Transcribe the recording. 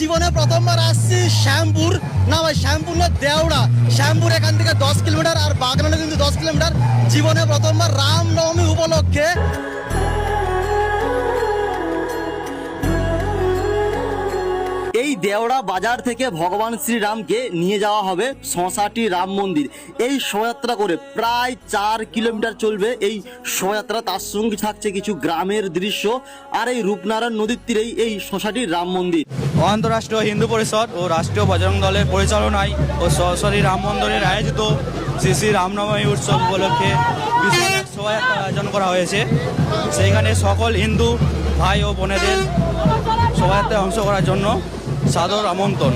জীবনে প্রথমবার আসছি শ্যামপুর, না ভাই শ্যামপুর না দেওড়া। শ্যামপুর এখান থেকে 10 কিলোমিটার, আর বাগনানো কিন্তু 10 কিলোমিটার। জীবনে প্রথমবার রামনবমী উপলক্ষে এই দেওড়া বাজার থেকে ভগবান শ্রীরামকে নিয়ে যাওয়া হবে শশাটি রাম মন্দির। এই শোভাযাত্রা করে প্রায় 4 কিলোমিটার চলবে এই শোভাযাত্রা। তার সঙ্গে থাকছে কিছু গ্রামের দৃশ্য, আর এই রূপনারায়ণ নদীর তীরেই এই শশাটি রাম মন্দির। আন্তঃরাষ্ট্রীয় হিন্দু পরিষদ ও রাষ্ট্রীয় বজরং দলের পরিচালনায় ও সরস্বতী রাম মন্দিরের আয়োজিত শ্রী শ্রী রামনবমী উৎসব উপলক্ষে বিশাল এক শোভাযাত্রার আয়োজন করা হয়েছে। সেইখানে সকল হিন্দু ভাই ও বোনেদের শোভাযাত্রায় অংশ করার জন্য সাদর আমন্ত্রণ।